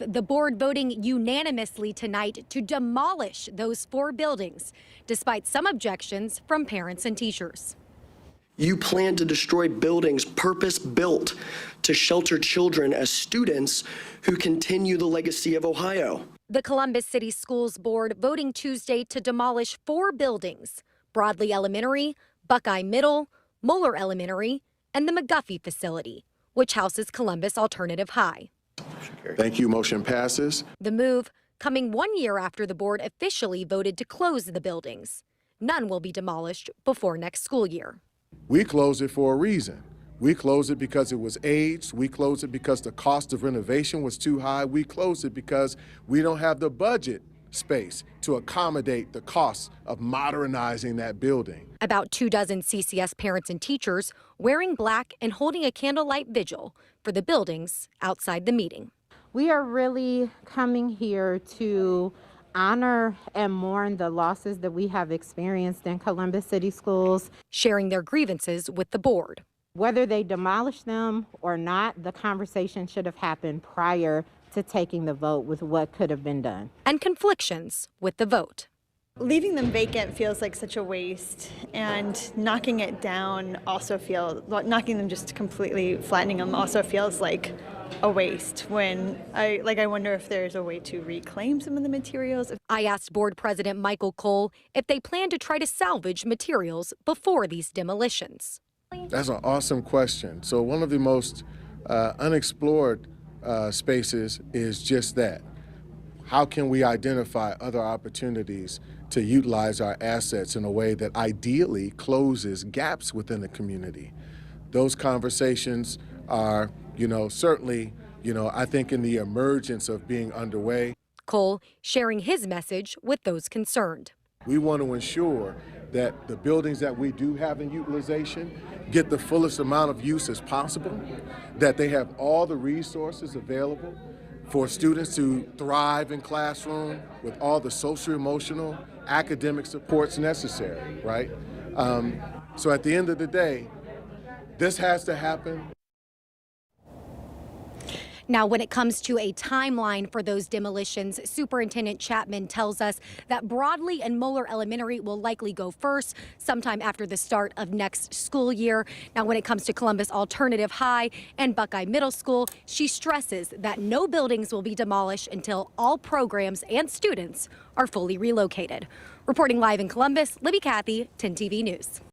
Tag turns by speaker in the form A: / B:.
A: with the board voting unanimously tonight to demolish those 4 buildings, despite some objections from parents and teachers.
B: You plan to destroy buildings purpose-built to shelter children as students who continue the legacy of Ohio.
A: The Columbus City Schools Board voting Tuesday to demolish 4 buildings: Broadley Elementary, Buckeye Middle, Moeller Elementary, and the McGuffey facility, which houses Columbus Alternative High.
C: Thank you. Motion passes.
A: The move coming 1 year after the board officially voted to close the buildings. None will be demolished before next school year.
C: We closed it for a reason. We closed it because it was aged. We closed it because the cost of renovation was too high. We closed it because we don't have the budget space to accommodate the cost of modernizing that building.
A: About 24 CCS parents and teachers wearing black and holding a candlelight vigil for the buildings outside the meeting.
D: We are really coming here to honor and mourn the losses that we have experienced in Columbus City Schools.
A: Sharing their grievances with the board.
D: Whether they demolish them or not, the conversation should have happened prior to taking the vote with what could have been done.
A: And conflictions with the vote.
E: Leaving them vacant feels like such a waste, and knocking it down also knocking them just completely, flattening them also feels like a waste. When I wonder if there's a way to reclaim some of the materials.
A: I asked board president Michael Cole if they plan to try to salvage materials before these demolitions.
C: That's an awesome question. So one of the most unexplored spaces is just that. How can we identify other opportunities to utilize our assets in a way that ideally closes gaps within the community? Those conversations are, certainly, I think in the emergence of being underway.
A: Cole sharing his message with those concerned.
C: We want to ensure that the buildings that we do have in utilization get the fullest amount of use as possible, that they have all the resources available for students to thrive in classroom with all the social, emotional, academic supports necessary, right? So at the end of the day, this has to happen.
A: Now, when it comes to a timeline for those demolitions, Superintendent Chapman tells us that Broadley and Moeller Elementary will likely go first sometime after the start of next school year. Now, when it comes to Columbus Alternative High and Buckeye Middle School, she stresses that no buildings will be demolished until all programs and students are fully relocated. Reporting live in Columbus, Libby Cathy, 10 TV News.